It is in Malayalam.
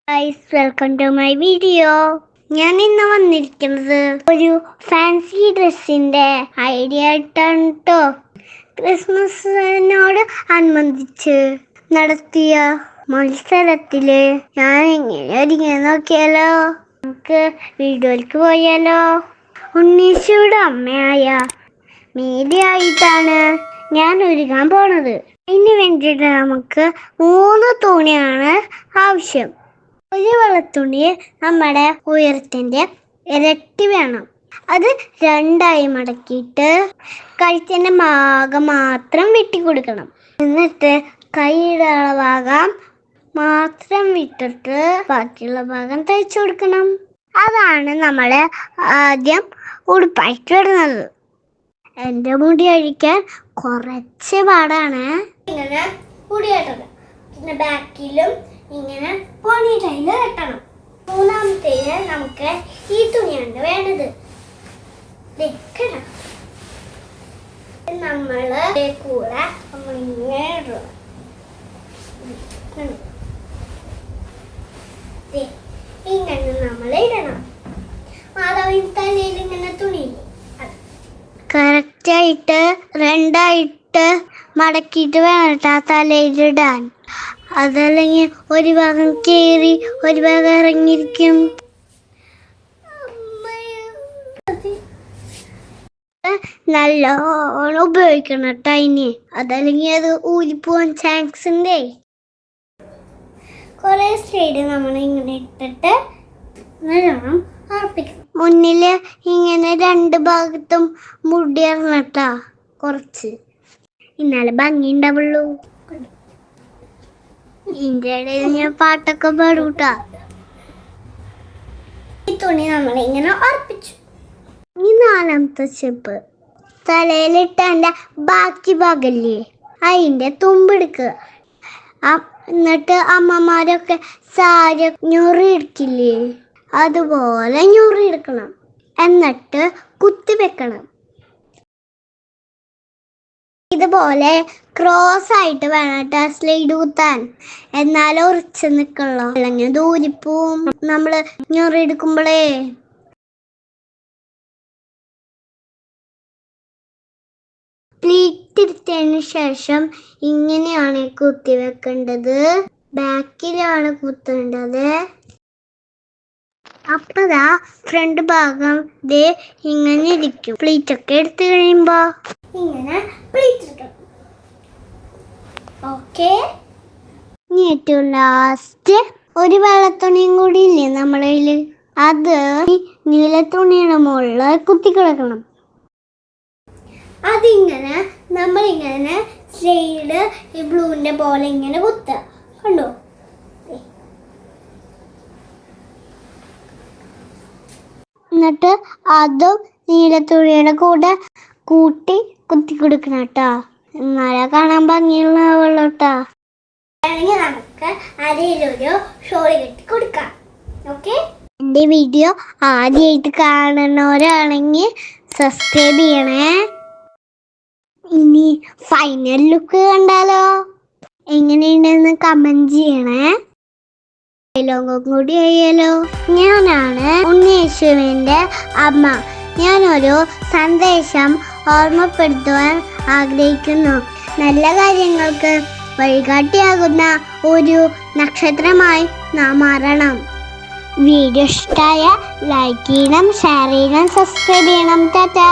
Guys, welcome to my video. ഞാൻ ഇന്ന് വന്നിരിക്കുന്നത് ഒരു ഫാൻസി ഡ്രസ്സിന്റെ ഐഡിയ ആയിട്ടാണ് കേട്ടോ. ക്രിസ്മസിനോട് അനുബന്ധിച്ച് നടത്തിയ മത്സരത്തില് ഞാൻ എങ്ങനെ ഒരുങ്ങി നോക്കിയാലോ. നമുക്ക് വീഡിയോയിലേക്ക് പോയാലോ. ഉണ്ണീശോയുടെ അമ്മയായ മേരിയായിട്ടാണ് ഞാൻ ഒരുങ്ങാൻ പോണത്. അതിന് വേണ്ടിയിട്ട് നമുക്ക് 3 തുണിയാണ് ആവശ്യം. ഒരു വെള്ളത്തുണി നമ്മുടെ ഉയരത്തിന്റെ ഇരട്ടി വേണം. അത് 2ആയി മടക്കിയിട്ട് കഴുത്തിന്റെ ഭാഗം മാത്രം വെട്ടിക്കൊടുക്കണം. എന്നിട്ട് കൈയുടെ ഭാഗം മാത്രം വിട്ടിട്ട് ബാക്കിയുള്ള ഭാഗം തയ്ച്ചു കൊടുക്കണം. അതാണ് നമ്മള് ആദ്യം ഉടുപ്പായിട്ട് ഇടുന്നത്. എൻ്റെ മുടി അഴിക്കാൻ കുറച്ച് പാടാണ്. ഇങ്ങനെ മുടി കെട്ടണം, പിന്നെ ബാക്കിലും ഇങ്ങനെ പോണിടയിൽ കെട്ടണം. 3ാമത്തേന് നമുക്ക് ഈ തുണിയാണ് വേണ്ടത്. നമ്മള് കൂടെ ഇങ്ങനെ ഇടണം. ഇങ്ങനെ നമ്മൾ ഇടണം. മാതാവിൻ തലയിൽ ഇങ്ങനെ തുണി കറക്റ്റായിട്ട് 2ആയിട്ട് മടക്കിയിട്ട് വേണം തലയിലിടാൻ. അതല്ലെങ്കിൽ ഒരു ഭാഗം കയറി ഒരു ഭാഗം ഇറങ്ങിയിരിക്കും. നല്ലോണം ഉപയോഗിക്കണം കേട്ടോ ഇനി, അതല്ലെങ്കിൽ അത് ഊരിപ്പോവാൻ ചാൻസ് ഉണ്ട്. കുറെ സൈഡ് നമ്മൾ ഇങ്ങനെ ഇട്ടിട്ട് നല്ലോണം ഉറപ്പിക്കണം. മുന്നില് ഇങ്ങനെ 2 ഭാഗത്തും മുടി ഇറങ്ങട്ടാ കുറച്ച്, ഇന്നാലെ ഭംഗി ഉണ്ടാവുള്ളൂ. ഇതിന്റെ ഇടയിൽ ഞാൻ പാട്ടൊക്കെ പാടൂട്ടാ. ഈ തുണി നമ്മൾ ഇങ്ങനെ ഉറപ്പിച്ചു. ഈ 4ാമത്തെ സ്റ്റെപ്പ്, തലയിലിട്ടതിന്റെ ബാക്കി ഭാഗല്ലേ അതിന്റെ തുമ്പെടുക്കുക. എന്നിട്ട് അമ്മമാരൊക്കെ സാരി ഞൊറി എടുക്കില്ലേ, അതുപോലെ ഞൊറി എടുക്കണം. എന്നിട്ട് കുത്തി വെക്കണം. ഇതുപോലെ ക്രോസ് ആയിട്ട് വേണം സ്ലൈഡ് കുത്താൻ, എന്നാലും ഉറച്ച് നിൽക്കണല്ലോ, അല്ലെങ്കിൽ ദൂരിപ്പൂവും നമ്മള് ഞൊറി എടുക്കുമ്പോഴേ. പ്ലീറ്റ് എടുത്തതിന് ശേഷം ഇങ്ങനെയാണ് കുത്തി വെക്കേണ്ടത്. ബാക്കിലാണ് കുത്തേണ്ടത്. അപ്പതാ ഫ്രണ്ട് ഭാഗം ഇങ്ങനെ ഇരിക്കും. പ്ലീറ്റ് ഒക്കെ എടുത്തു കഴിയുമ്പോ ഇങ്ങനെ പ്ലീറ്റ് എടുക്കണം. ഓക്കെ, ഏറ്റവും ലാസ്റ്റ് ഒരു വെള്ളത്തുണിയും കൂടി ഇല്ലേ നമ്മളെ കയ്യില്, അത് നീലത്തുണിയുടെ മുകളിൽ കുത്തി കിടക്കണം. അതിങ്ങനെ നമ്മളിങ്ങനെ സൈഡ് ഈ ബ്ലൂവിന്റെ പോലെ ഇങ്ങനെ കുത്തുക, കണ്ടോ. എന്നിട്ട് അതും നീലത്തുണിയുടെ കൂടെ കൂട്ടി കുത്തി കൊടുക്കണം കേട്ടോ, എന്നാലേ കാണാൻ ഭംഗിയുള്ളൂ കേട്ടോ. വേണമെങ്കിൽ നമുക്ക് അതിലൊരു ഷോള് കെട്ടി കൊടുക്കാം. ഓക്കെ, എൻ്റെ വീഡിയോ ആദ്യമായിട്ട് കാണുന്നവരാണെങ്കിൽ സബ്സ്ക്രൈബ് ചെയ്യണേ. ഇനി ഫൈനൽ ലുക്ക് കണ്ടാലോ, എങ്ങനെയുണ്ടെന്ന് കമന്റ് ചെയ്യണേ. ലോകം കൂടി ആയാലോ. ഞാനാണ് ഉണ്ണീശുവിന്റെ അമ്മ. ഞാനൊരു സന്ദേശം ഓർമ്മപ്പെടുത്തുവാൻ ആഗ്രഹിക്കുന്നു. നല്ല കാര്യങ്ങൾക്ക് വഴികാട്ടിയാകുന്ന ഒരു നക്ഷത്രമായി നാം മാറണം. വീഡിയോ ഇഷ്ടമായ ലൈക്ക് ചെയ്യണം, ഷെയർ ചെയ്യണം, സബ്സ്ക്രൈബ് ചെയ്യണം. ടാറ്റാ.